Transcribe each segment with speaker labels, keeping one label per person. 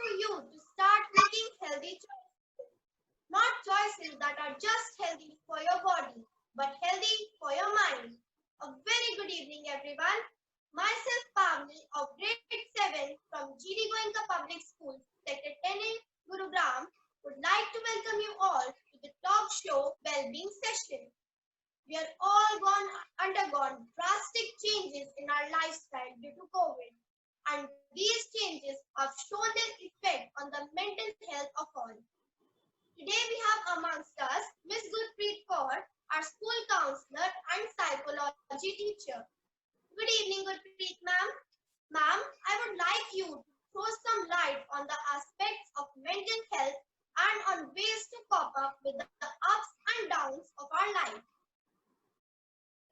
Speaker 1: for you to start making healthy choices. Not choices that are just healthy for your body, but healthy for your mind. A very good evening, everyone. Myself, Pavni of grade 7 from GD Goenka Public School, Sector 10A, Gurugram, would like to welcome you all to the talk show Wellbeing session. We are all undergone drastic changes in our lifestyle due to COVID, and these changes have shown their effect on the mental health of all. Today we have amongst us Miss Gurpreet Kaur, our school counselor and psychology teacher. Good evening, Gurpreet ma'am. Ma'am, I would like you to throw some light on the aspects of mental health and on ways to cope up with the ups and downs of our life.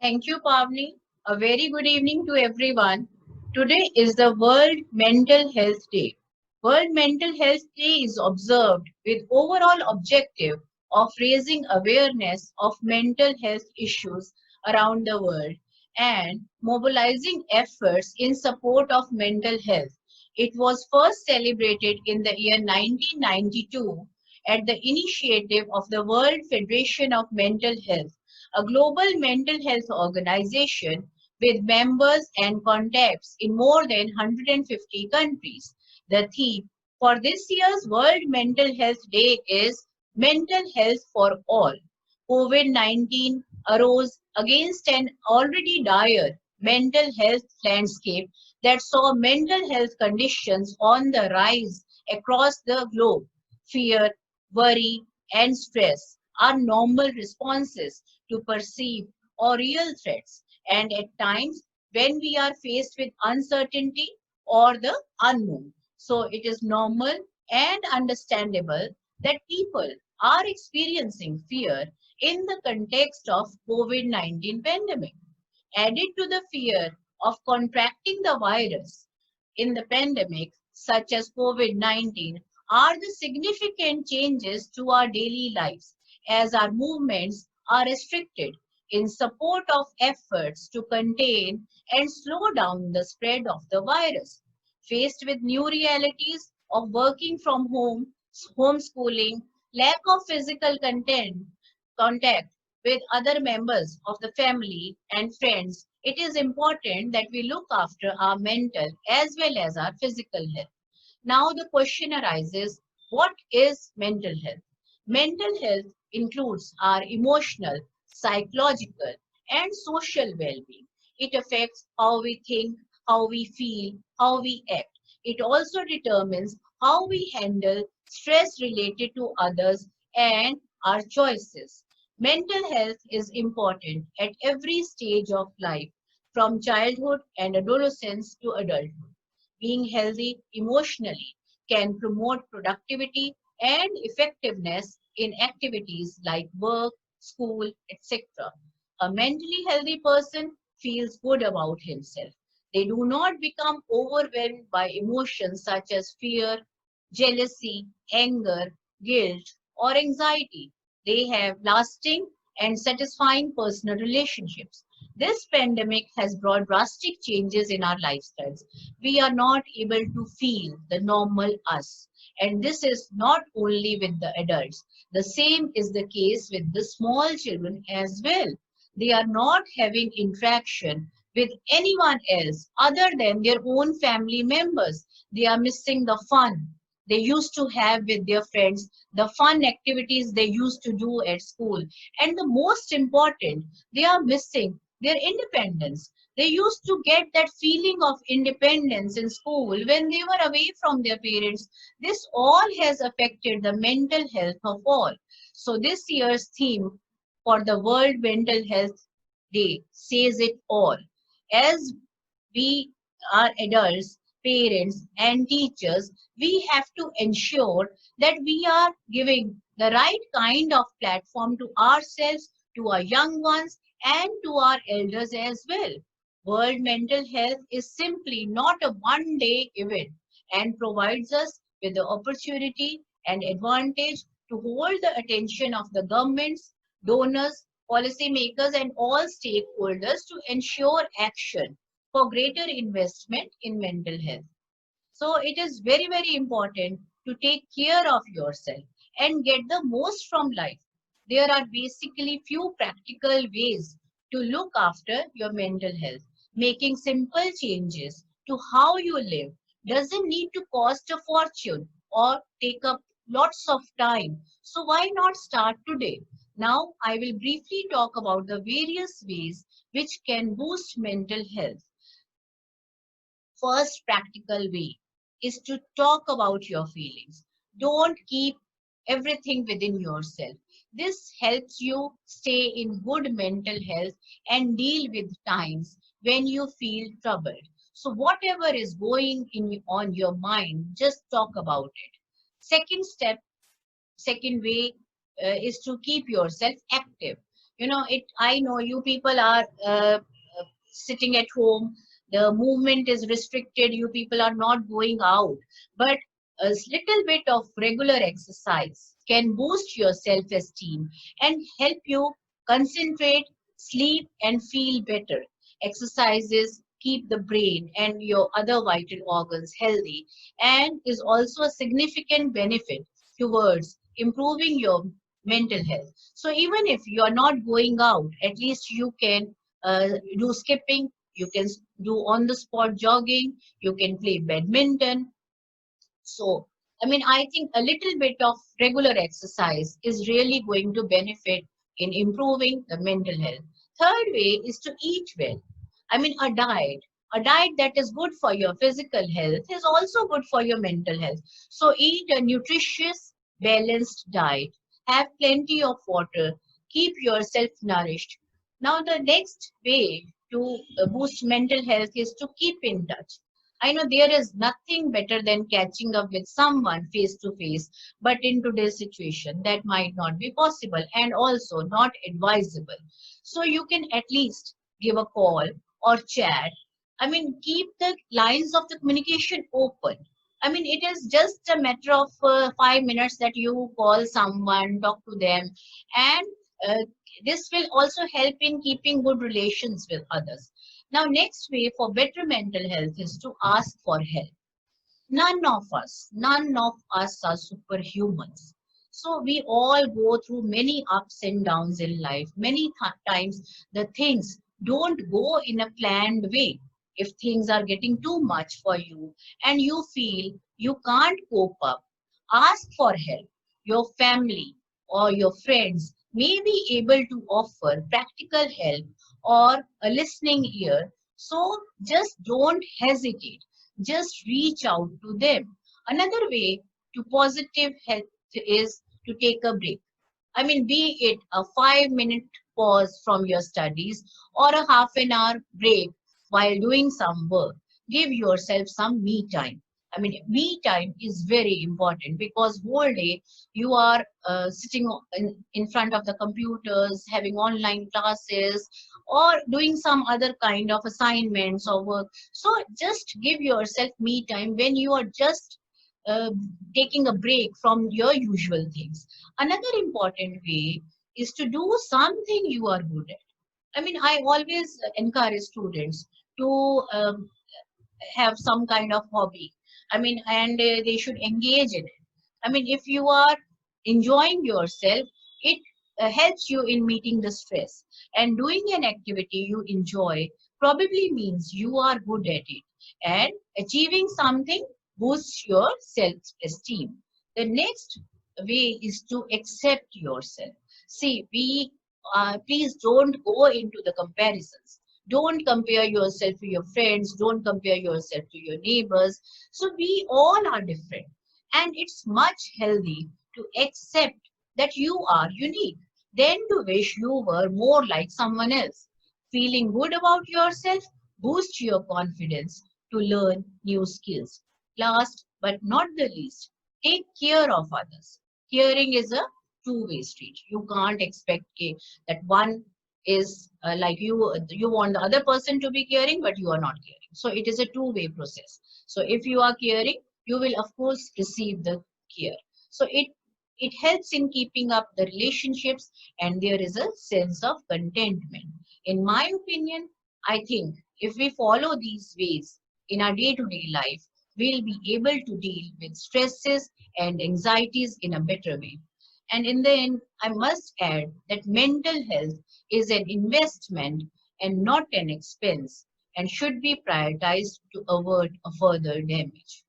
Speaker 2: Thank you, Pavni. A very good evening to everyone. Today is the World Mental Health Day. World Mental Health Day is observed with overall objective of raising awareness of mental health issues around the world and mobilizing efforts in support of mental health. It was first celebrated in the year 1992 at the initiative of the World Federation of Mental Health, a global mental health organization with members and contacts in more than 150 countries. The theme for this year's World Mental Health Day is Mental Health for All. COVID-19 arose against an already dire mental health landscape that saw mental health conditions on the rise across the globe. Fear, worry, and stress are normal responses to perceive or real threats, and at times when we are faced with uncertainty or the unknown. So it is normal and understandable that people are experiencing fear in the context of COVID-19 pandemic. Added to the fear of contracting the virus in the pandemic, such as COVID-19, are the significant changes to our daily lives as our movements are restricted in support of efforts to contain and slow down the spread of the virus. Faced with new realities of working from home, homeschooling, lack of physical contact with other members of the family and friends, it is important that we look after our mental as well as our physical health. Now the question arises, what is mental health? Mental health includes our emotional, psychological, and social well-being. It affects how we think, how we feel, how we act. It also determines how we handle stress related to others and our choices. Mental health is important at every stage of life, from childhood and adolescence to adulthood. Being healthy emotionally can promote productivity and effectiveness in activities like work, school, etc. A mentally healthy person feels good about himself. They do not become overwhelmed by emotions such as fear, jealousy, anger, guilt, or anxiety. They have lasting and satisfying personal relationships. This pandemic has brought drastic changes in our lifestyles. We are not able to feel the normal us. And this is not only with the adults. The same is the case with the small children as well. They are not having interaction with anyone else other than their own family members. They are missing the fun they used to have with their friends, the fun activities they used to do at school. And the most important, they are missing their independence. They used to get that feeling of independence in school when they were away from their parents. This all has affected the mental health of all. So this year's theme for the World Mental Health Day says it all. As we are adults, parents, and teachers, we have to ensure that we are giving the right kind of platform to ourselves, to our young ones, and to our elders as well. World Mental Health is simply not a one-day event and provides us with the opportunity and advantage to hold the attention of the governments, donors, policymakers, and all stakeholders to ensure action for greater investment in mental health. So it is very, very important to take care of yourself and get the most from life. There are basically few practical ways to look after your mental health. Making simple changes to how you live doesn't need to cost a fortune or take up lots of time. So why not start today? Now I will briefly talk about the various ways which can boost mental health. First practical way is to talk about your feelings. Don't keep everything within yourself. This helps you stay in good mental health and deal with times when you feel troubled. So whatever is going in on your mind, just talk about it. Second way is to keep yourself active. I know you people are sitting at home, the movement is restricted, you people are not going out, but a little bit of regular exercise can boost your self esteem and help you concentrate, sleep, and feel better. Exercises keep the brain and your other vital organs healthy and is also a significant benefit towards improving your mental health. So even if you are not going out, at least you can do skipping, you can do on the spot jogging, you can play badminton. So, I think a little bit of regular exercise is really going to benefit in improving the mental health. Third way is to eat well. A diet that is good for your physical health is also good for your mental health. So, eat a nutritious, balanced diet, have plenty of water, keep yourself nourished. Now, the next way to boost mental health is to keep in touch. I know there is nothing better than catching up with someone face to face, but in today's situation, that might not be possible and also not advisable. So you can at least give a call or chat. Keep the lines of the communication open. It is just a matter of 5 minutes that you call someone, talk to them, and uh, this will also help in keeping good relations with others. Now, next way for better mental health is to ask for help. None of us are superhumans. So we all go through many ups and downs in life. Many times the things don't go in a planned way. If things are getting too much for you and you feel you can't cope up, ask for help. Your family or your friends may be able to offer practical help or a listening ear. So just don't hesitate, just reach out to them. Another way to positive health is to take a break. Be it a 5 minute pause from your studies or a half an hour break while doing some work. Give yourself some me time. Me time is very important because whole day you are sitting in front of the computers, having online classes, or doing some other kind of assignments or work. So just give yourself me time when you are just uh, taking a break from your usual things. Another important way is to do something you are good at. I always encourage students to have some kind of hobby. And they should engage in it. If you are enjoying yourself, it helps you in meeting the stress. And doing an activity you enjoy probably means you are good at it. And achieving something boosts your self-esteem. The next way is to accept yourself. See, please don't go into the comparisons. Don't compare yourself to your friends. Don't compare yourself to your neighbors. So we all are different. And it's much healthy to accept that you are unique than to wish you were more like someone else. Feeling good about yourself boosts your confidence to learn new skills. Last but not the least, take care of others. Caring is a two-way street. You can't expect that one is like you want the other person to be caring, but you are not caring. So it is a two-way process. So if you are caring, you will of course receive the care. So it helps in keeping up the relationships and there is a sense of contentment. In my opinion, I think if we follow these ways in our day-to-day life, we'll be able to deal with stresses and anxieties in a better way. And in the end, I must add that mental health is an investment and not an expense and should be prioritized to avert a further damage.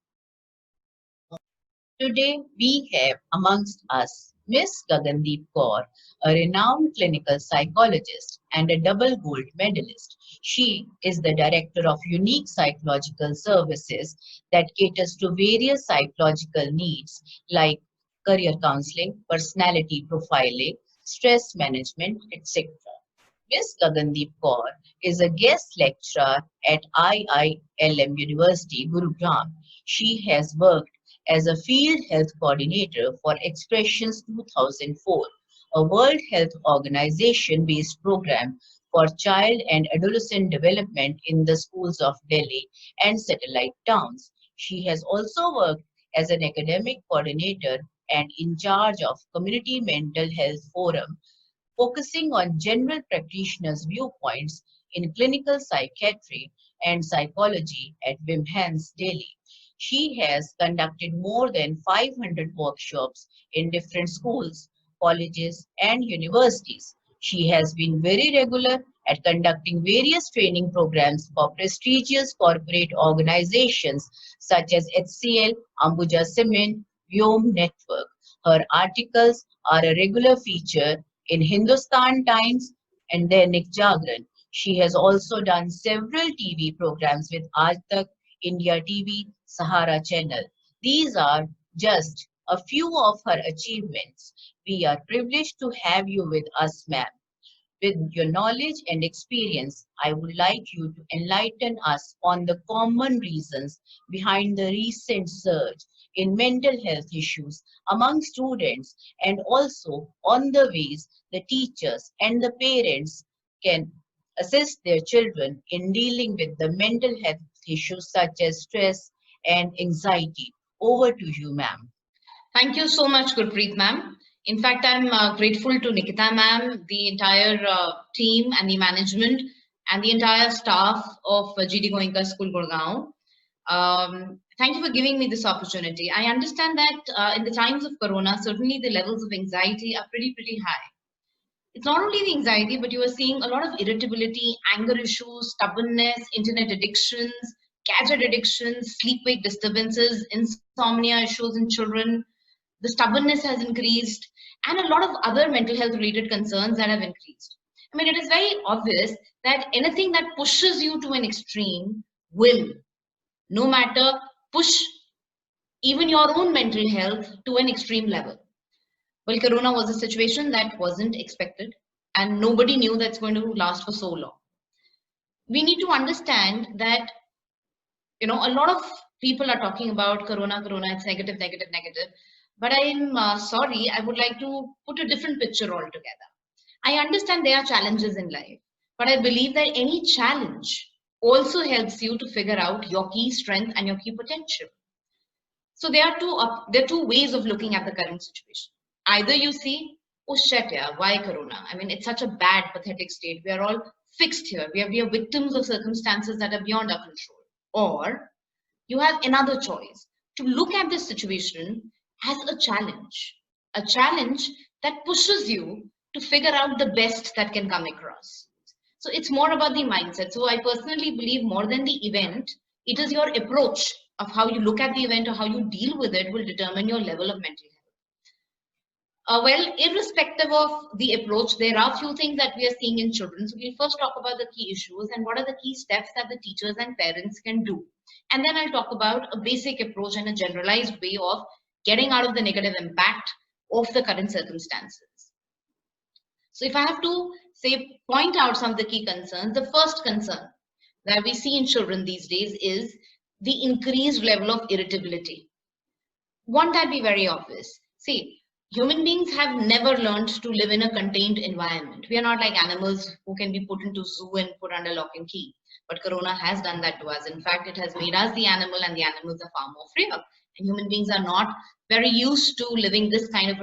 Speaker 2: Today, we have amongst us Miss Gagandeep Kaur, a renowned clinical psychologist and a double gold medalist. She is the director of unique psychological services that caters to various psychological needs like career counseling, personality profiling, stress management, etc. Ms. Gagandeep Kaur is a guest lecturer at IILM University, Gurugram. She has worked as a field health coordinator for Expressions 2004, a World Health Organization based program for child and adolescent development in the schools of Delhi and satellite towns. She has also worked as an academic coordinator and in charge of Community Mental Health Forum, focusing on general practitioners' viewpoints in clinical psychiatry and psychology at WIMHANS Delhi. She has conducted more than 500 workshops in different schools, colleges, and universities. She has been very regular at conducting various training programs for prestigious corporate organizations such as HCL, Ambuja Cement, Vyom Network. Her articles are a regular feature in Hindustan Times and Dainik Jagran. She has also done several TV programs with Aaj Tak, India TV, Sahara Channel. These are just a few of her achievements. We are privileged to have you with us, ma'am. With your knowledge and experience, I would like you to enlighten us on the common reasons behind the recent surge in mental health issues among students and also on the ways the teachers and the parents can assist their children in dealing with the mental health issues such as stress and anxiety. Over to you, ma'am.
Speaker 3: Thank you so much, Gurpreet ma'am. In fact, I'm grateful to Nikita ma'am, the entire team and the management and the entire staff of GD Goenka School, Gurgaon. Thank you for giving me this opportunity. I understand that in the times of Corona, certainly the levels of anxiety are pretty high. It's not only the anxiety, but you are seeing a lot of irritability, anger issues, stubbornness, internet addictions, gadget addictions, sleep-wake disturbances, insomnia issues in children. The stubbornness has increased, and a lot of other mental health related concerns that have increased. I mean, it is very obvious that anything that pushes you to an extreme will, no matter, push even your own mental health to an extreme level. Well, Corona was a situation that wasn't expected, and nobody knew that's going to last for so long. We need to understand that, a lot of people are talking about Corona, it's negative, negative, negative. But I'm sorry, I would like to put a different picture altogether. I understand there are challenges in life, but I believe that any challenge also helps you to figure out your key strength and your key potential. So there are two ways of looking at the current situation. Either you see, oh shit, yeah, why Corona? I mean, it's such a bad, pathetic state. We are all fixed here. We are victims of circumstances that are beyond our control. Or you have another choice to look at this situation as a challenge that pushes you to figure out the best that can come across. So it's more about the mindset. So I personally believe more than the event, it is your approach of how you look at the event or how you deal with it will determine your level of mental health. Well, irrespective of the approach, there are few things that we are seeing in children. So we'll first talk about the key issues and what are the key steps that the teachers and parents can do. And then I'll talk about a basic approach and a generalized way of getting out of the negative impact of the current circumstances. So if I have to say, point out some of the key concerns, the first concern that we see in children these days is the increased level of irritability. Won't that be very obvious? See, human beings have never learned to live in a contained environment. We are not like animals who can be put into zoo and put under lock and key. But Corona has done that to us. In fact, it has made us the animal, and the animals are far more freer. And human beings are not very used to living this kind of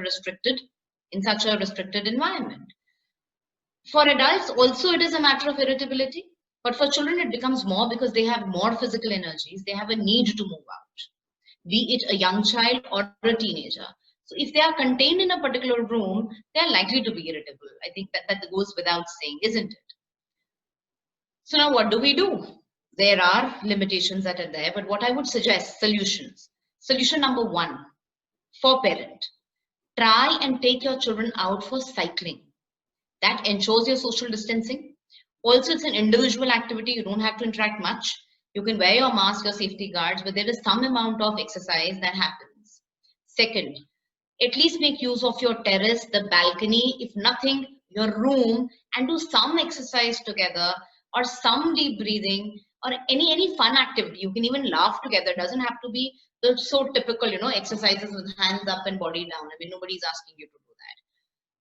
Speaker 3: in such a restricted environment. For adults, also it is a matter of irritability. But for children, it becomes more because they have more physical energies. They have a need to move out, be it a young child or a teenager. So if they are contained in a particular room, they are likely to be irritable. I think that goes without saying, isn't it? So now what do we do? There are limitations that are there, but what I would suggest, solutions. Solution number one for parent, try and take your children out for cycling. That ensures your social distancing. Also, it's an individual activity. You don't have to interact much. You can wear your mask, your safety guards, but there is some amount of exercise that happens. Second, at least make use of your terrace, the balcony, if nothing, your room, and do some exercise together or some deep breathing or any fun activity. You can even laugh together. It doesn't have to be the so typical, exercises with hands up and body down. I mean, nobody's asking you to do that.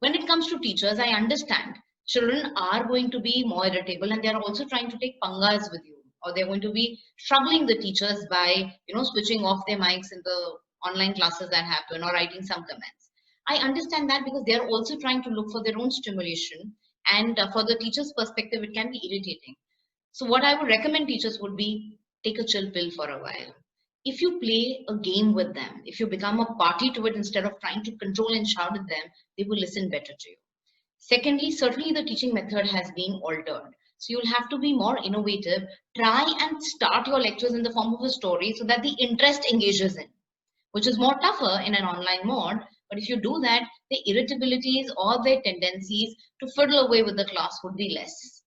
Speaker 3: When it comes to teachers, I understand children are going to be more irritable and they're also trying to take pangas with you, or they're going to be troubling the teachers by, switching off their mics in the online classes that happen or writing some comments. I understand that because they're also trying to look for their own stimulation, and for the teacher's perspective, it can be irritating. So what I would recommend teachers would be take a chill pill for a while. If you play a game with them, if you become a party to it instead of trying to control and shout at them, they will listen better to you. Secondly, certainly the teaching method has been altered. So you'll have to be more innovative. Try and start your lectures in the form of a story so that the interest engages in, which is more tougher in an online mode. But if you do that, the irritabilities or their tendencies to fiddle away with the class would be less.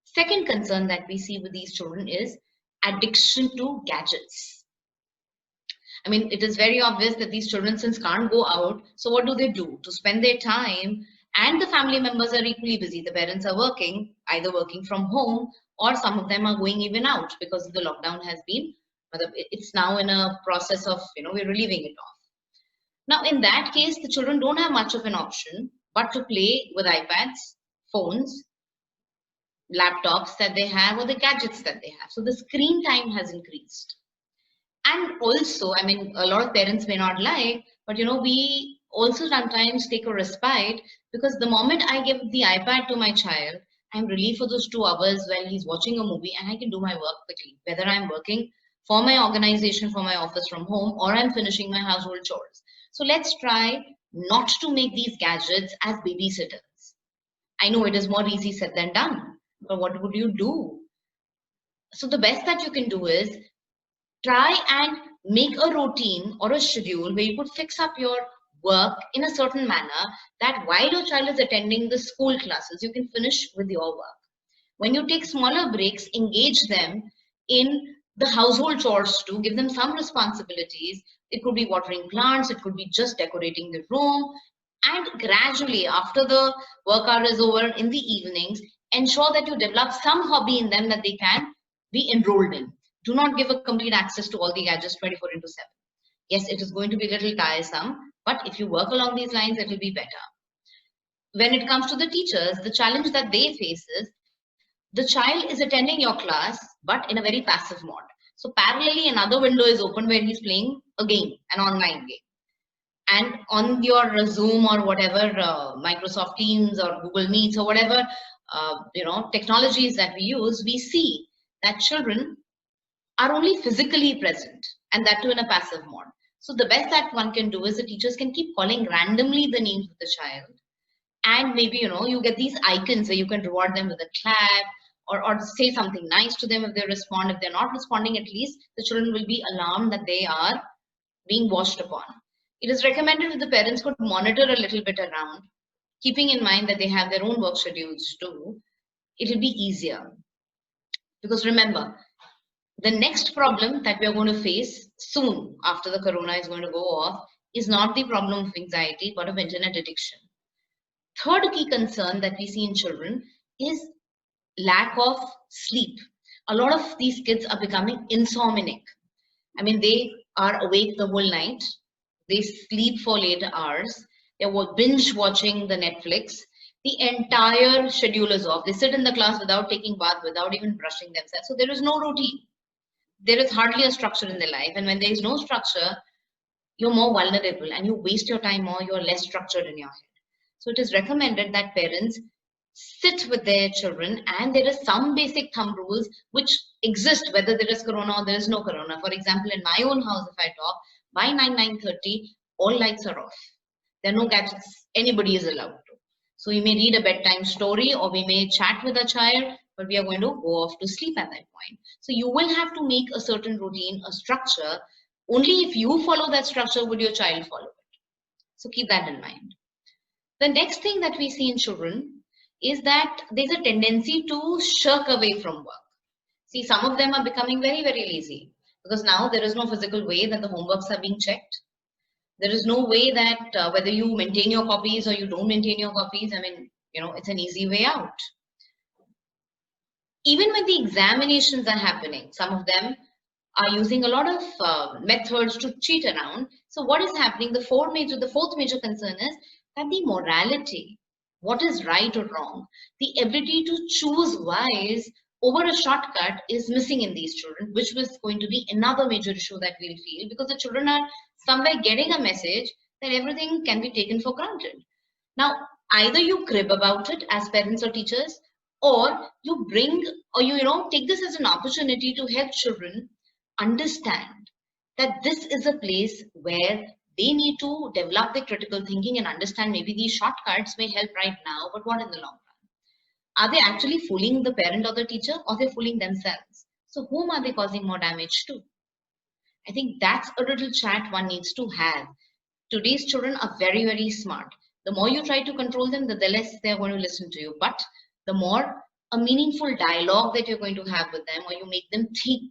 Speaker 3: Second concern that we see with these children is addiction to gadgets. I mean, it is very obvious that these children since can't go out, so what do they do? To spend their time, and the family members are equally busy. The parents are working, either working from home, or some of them are going even out because the lockdown has been, it's now in a process of, we're relieving it off. Now, in that case, the children don't have much of an option but to play with iPads, phones, laptops that they have, or the gadgets that they have. So the screen time has increased. And also, I mean, a lot of parents may not like, but we also sometimes take a respite, because the moment I give the iPad to my child, I'm relieved for those 2 hours while he's watching a movie, and I can do my work quickly, whether I'm working for my organization, for my office from home, or I'm finishing my household chores. So let's try not to make these gadgets as babysitters. I know it is more easy said than done, but what would you do? So the best that you can do is try and make a routine or a schedule where you could fix up your work in a certain manner that while your child is attending the school classes, you can finish with your work. When you take smaller breaks, engage them in the household chores too, give them some responsibilities. It could be watering plants, it could be just decorating the room, and gradually after the work hour is over in the evenings, ensure that you develop some hobby in them that they can be enrolled in. Do not give a complete access to all the gadgets 24/7. Yes, it is going to be a little tiresome, but if you work along these lines, it will be better. When it comes to the teachers, the challenge that they face is the child is attending your class, but in a very passive mode. So parallelly, another window is open where he's playing a game, an online game. And on your Zoom or whatever, Microsoft Teams or Google Meets or whatever, technologies that we use, we see that children are only physically present, and that too in a passive mode. So the best that one can do is the teachers can keep calling randomly the names of the child, and maybe you get these icons where you can reward them with a clap, or say something nice to them if they respond. If they're not responding, at least the children will be alarmed that they are being watched upon. It is recommended that the parents could monitor a little bit around, keeping in mind that they have their own work schedules too. It will be easier, because remember, the next problem that we are going to face soon after the corona is going to go off is not the problem of anxiety, but of internet addiction. Third key concern that we see in children is lack of sleep. A lot of these kids are becoming insomniac. I mean, they are awake the whole night. They sleep for late hours. They're binge watching the Netflix. The entire schedule is off. They sit in the class without taking bath, without even brushing themselves. So there is no routine. There is hardly a structure in their life. And when there is no structure, you're more vulnerable and you waste your time more, you're less structured in your head. So it is recommended that parents sit with their children, and there are some basic thumb rules which exist whether there is corona or there is no corona. For example, in my own house, if I talk, by 9:30 all lights are off. There are no gadgets anybody is allowed to. So we may read a bedtime story or we may chat with a child, but we are going to go off to sleep at that point. So you will have to make a certain routine, a structure. Only if you follow that structure would your child follow it. So keep that in mind. The next thing that we see in children is that there's a tendency to shirk away from work. See, some of them are becoming very, very lazy because now there is no physical way that the homeworks are being checked. There is no way that whether you maintain your copies or you don't maintain your copies, I mean, it's an easy way out. Even when the examinations are happening, some of them are using a lot of methods to cheat around. So what is happening? The fourth major concern is that the morality, what is right or wrong, the ability to choose wise over a shortcut is missing in these children, which was going to be another major issue that we'll feel, because the children are somewhere getting a message that everything can be taken for granted. Now, either you crib about it as parents or teachers, or you bring, or take this as an opportunity to help children understand that this is a place where they need to develop their critical thinking and understand maybe these shortcuts may help right now, but what in the long run? Are they actually fooling the parent or the teacher, or they're fooling themselves? So whom are they causing more damage to? I think that's a little chat one needs to have. Today's children are very, very smart. The more you try to control them, the less they're going to listen to you. But the more a meaningful dialogue that you're going to have with them, or you make them think,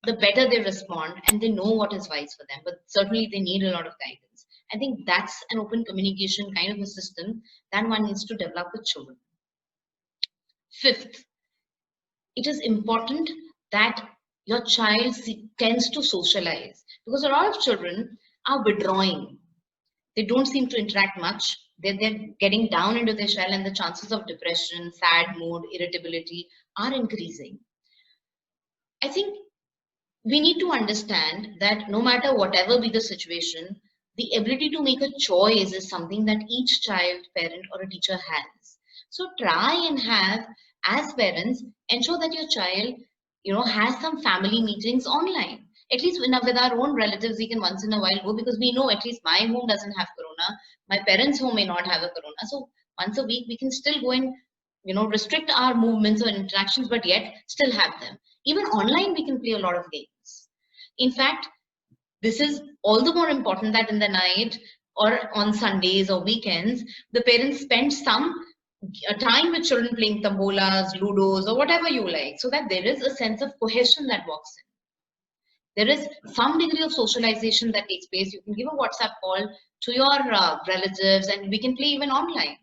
Speaker 3: the better they respond and they know what is wise for them. But certainly they need a lot of guidance. I think that's an open communication kind of a system that one needs to develop with children. Fifth, it is important that your child tends to socialize, because a lot of children are withdrawing. They don't seem to interact much. They're getting down into their shell, and the chances of depression, sad mood, irritability are increasing. I think we need to understand that no matter whatever be the situation, the ability to make a choice is something that each child, parent, or a teacher has. So try and have, as parents, ensure that your child, has some family meetings online. At least with our own relatives, we can once in a while go, because we know at least my home doesn't have corona. My parents' home may not have a corona. So once a week, we can still go and, restrict our movements or interactions, but yet still have them. Even online, we can play a lot of games. In fact, this is all the more important that in the night or on Sundays or weekends, the parents spend some time with children playing tambolas, ludos, or whatever you like, so that there is a sense of cohesion that walks in. There is some degree of socialization that takes place. You can give a WhatsApp call to your relatives, and we can play even online,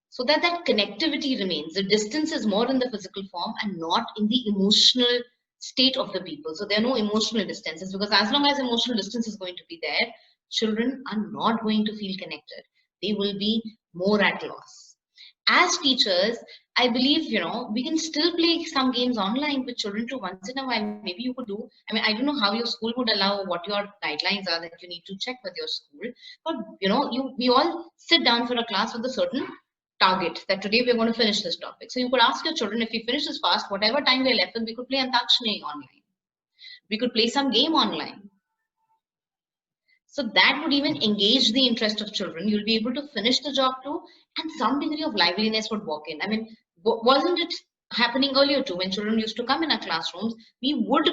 Speaker 3: so that connectivity remains. The distance is more in the physical form and not in the emotional state of the people. So there are no emotional distances, because as long as emotional distance is going to be there, children are not going to feel connected. They will be more at loss. As teachers, I believe, we can still play some games online with children too once in a while. Maybe you could do, I mean, I don't know how your school would allow, what your guidelines are that you need to check with your school. But, we all sit down for a class with a certain target that today we're going to finish this topic. So you could ask your children, if we finish this fast, whatever time we're left with, we could play Antakshari online. We could play some game online. So that would even engage the interest of children. You'll be able to finish the job too, and some degree of liveliness would walk in. I mean, wasn't it happening earlier too? When children used to come in our classrooms, we would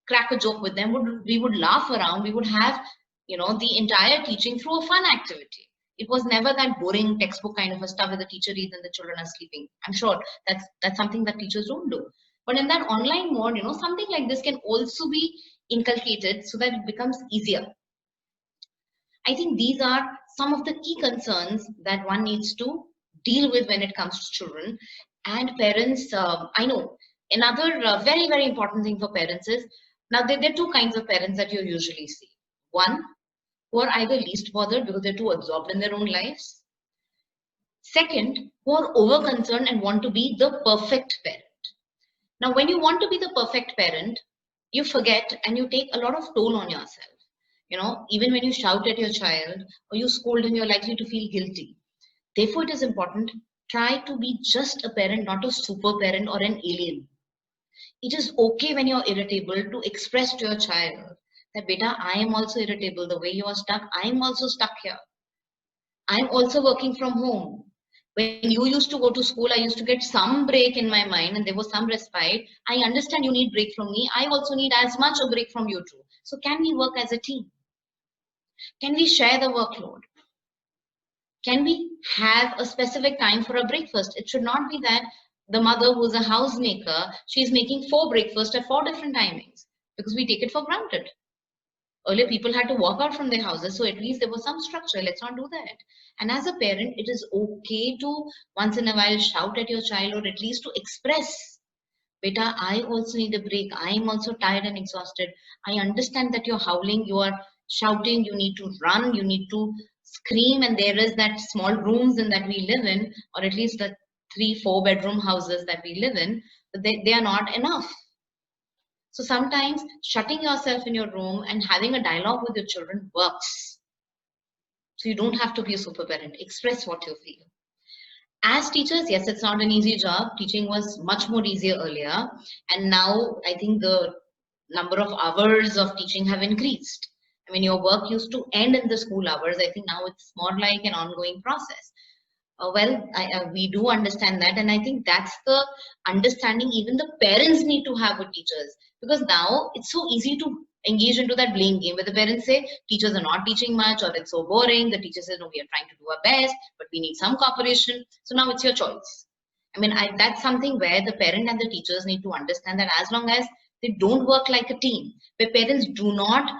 Speaker 3: crack a joke with them, we would laugh around, we would have, the entire teaching through a fun activity. It was never that boring textbook kind of a stuff where the teacher reads and the children are sleeping. I'm sure that's something that teachers don't do. But in that online mode, something like this can also be inculcated so that it becomes easier. I think these are some of the key concerns that one needs to deal with when it comes to children and parents. I know another very, very important thing for parents is, now there are two kinds of parents that you usually see. One, who are either least bothered because they're too absorbed in their own lives. Second, who are over concerned and want to be the perfect parent. Now, when you want to be the perfect parent, you forget and you take a lot of toll on yourself. Even when you shout at your child or you scold him, you're likely to feel guilty. Therefore, it is important Try to be just a parent, not a super parent or an alien. It is okay when you're irritable to express to your child that, beta, I am also irritable. The way you are stuck, I am also stuck here. I'm also working from home. When you used to go to school, I used to get some break in my mind and there was some respite. I understand you need break from me. I also need as much a break from you too. So can we work as a team? Can we share the workload? Can we have a specific time for a breakfast? It should not be that the mother who's a housemaker, she's making 4 breakfasts at 4 different timings because we take it for granted. Earlier, people had to walk out from their houses, so at least there was some structure. Let's not do that. And as a parent, it is okay to once in a while shout at your child or at least to express, beta, I also need a break. I am also tired and exhausted. I understand that you're howling, you are shouting, you need to run, you need to scream, and there is that small rooms in that we live in, or at least the 3-4 bedroom houses that we live in, but they are not enough. So sometimes shutting yourself in your room and having a dialogue with your children works. So you don't have to be a super parent. Express what you feel. As teachers, yes, it's not an easy job. Teaching was much more easier earlier. And now I think the number of hours of teaching have increased. I mean, your work used to end in the school hours. I think now it's more like an ongoing process. We do understand that, and I think that's the understanding even the parents need to have with teachers, because now it's so easy to engage into that blame game where the parents say teachers are not teaching much or it's so boring. The teacher says, no, we are trying to do our best, but we need some cooperation. So now it's your choice. I mean, that's something where the parent and the teachers need to understand that as long as they don't work like a team, where parents do not,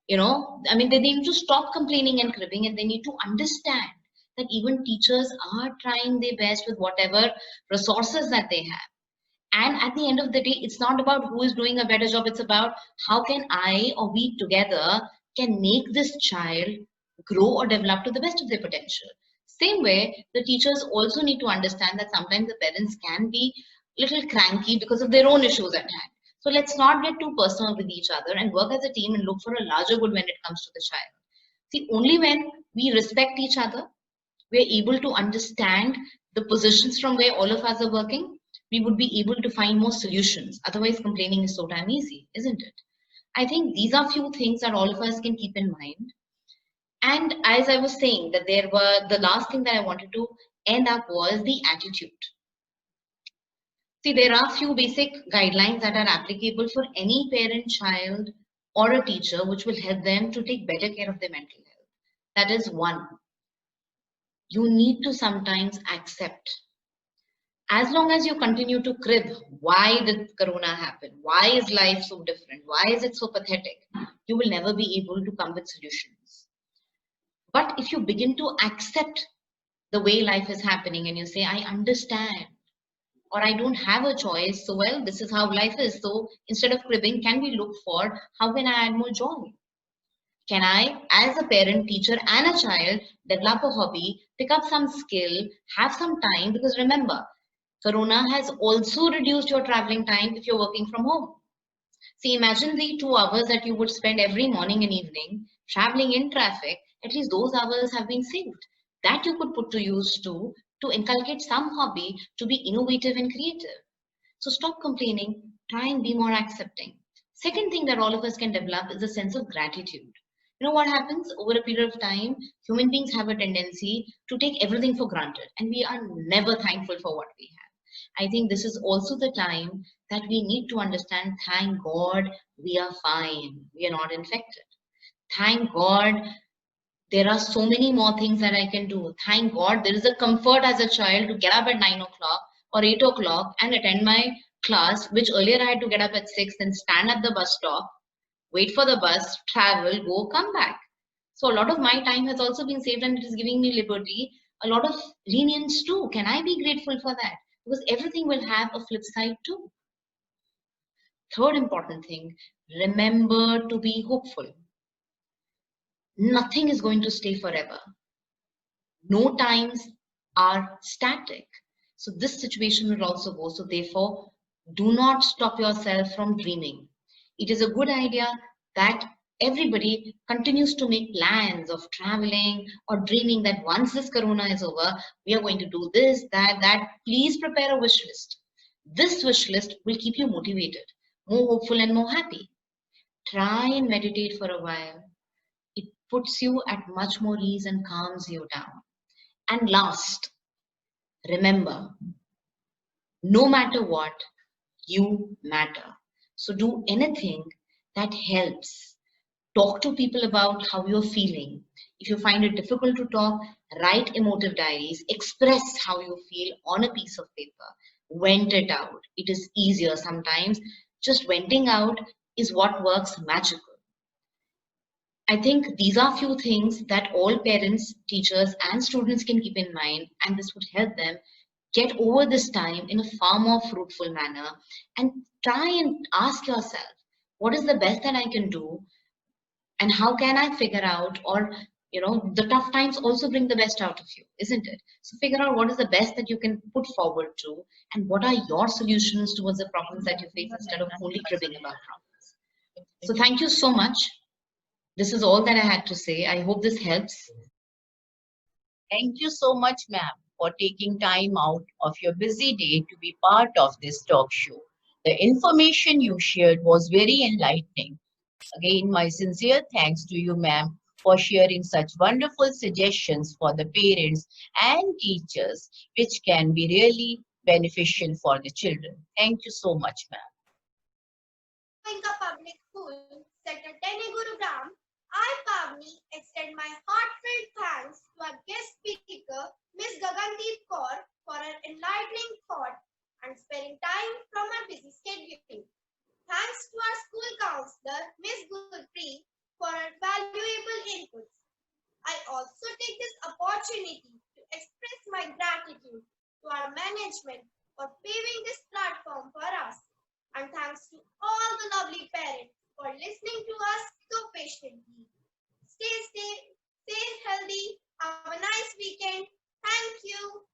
Speaker 3: I mean, they need to stop complaining and cribbing, and they need to understand that even teachers are trying their best with whatever resources that they have. And at the end of the day, it's not about who is doing a better job. It's about how can I or we together can make this child grow or develop to the best of their potential. Same way, the teachers also need to understand that sometimes the parents can be little cranky because of their own issues at hand. So let's not get too personal with each other and work as a team and look for a larger good when it comes to the child. See, only when we respect each other, we're able to understand the positions from where all of us are working, we would be able to find more solutions. Otherwise, complaining is so damn easy, isn't it? I think these are few things that all of us can keep in mind. And as I was saying, that the last thing that I wanted to end up was the attitude. See, there are few basic guidelines that are applicable for any parent, child, or a teacher, which will help them to take better care of their mental health. That is one, you need to sometimes accept. As long as you continue to crib, why did Corona happen? Why is life so different? Why is it so pathetic? You will never be able to come with solutions. But if you begin to accept the way life is happening and you say, I understand, or I don't have a choice, so well, this is how life is. So instead of cribbing, can we look for how can I add more joy? Can I, as a parent, teacher, and a child, develop a hobby, pick up some skill, have some time? Because remember, Corona has also reduced your traveling time if you're working from home. See, imagine the 2 hours that you would spend every morning and evening traveling in traffic. At least those hours have been saved. That you could put to use to inculcate some hobby, to be innovative and creative. So stop complaining, try and be more accepting. Second thing that all of us can develop is a sense of gratitude. You know what happens over a period of time? Human beings have a tendency to take everything for granted, and we are never thankful for what we have. I think this is also the time that we need to understand, thank God we are fine, we are not infected. Thank God there are so many more things that I can do. Thank God there is a comfort as a child to get up at 9 o'clock or 8 o'clock and attend my class, which earlier I had to get up at 6 and stand at the bus stop, wait for the bus, travel, go, come back. So a lot of my time has also been saved and it is giving me liberty, a lot of lenience too. Can I be grateful for that? Because everything will have a flip side too. Third important thing, remember to be hopeful. Nothing is going to stay forever. No times are static. So this situation will also go. So therefore, do not stop yourself from dreaming. It is a good idea that everybody continues to make plans of traveling or dreaming that once this corona is over, we are going to do this, that. Please prepare a wish list. This wish list will keep you motivated, more hopeful, and more happy. Try and meditate for a while. It puts you at much more ease and calms you down. And last, remember, no matter what, you matter. So do anything that helps. Talk to people about how you're feeling. If you find it difficult to talk, write emotive diaries, express how you feel on a piece of paper, vent it out. It is easier sometimes. Just venting out is what works magical. I think these are few things that all parents, teachers, and students can keep in mind, and this would help them get over this time in a far more fruitful manner. And try and ask yourself, what is the best that I can do, and how can I figure out, or the tough times also bring the best out of you, isn't it? So figure out what is the best that you can put forward to, and what are your solutions towards the problems that you face instead of only cribbing about problems. So thank you so much. This is all that I had to say. I hope this helps.
Speaker 2: Thank you so much, ma'am, for taking time out of your busy day to be part of this talk show. The information you shared was very enlightening. Again, my sincere thanks to you, ma'am, for sharing such wonderful suggestions for the parents and teachers, which can be really beneficial for the children. Thank you so much, ma'am.
Speaker 1: Goenka Public School, Sector 10 Gurugram, I, Pavni, extend my heartfelt thanks to our guest speaker, Ms. Gagandeep Kaur, for her enlightening thought and sparing time from her busy schedule. Thanks to our school counselor, Ms. Gurpreet, for her valuable inputs. I also take this opportunity to express my gratitude to our management for paving this platform for us. And thanks to all the lovely parents for listening to us so patiently. Stay safe, stay healthy, have a nice weekend. Thank you.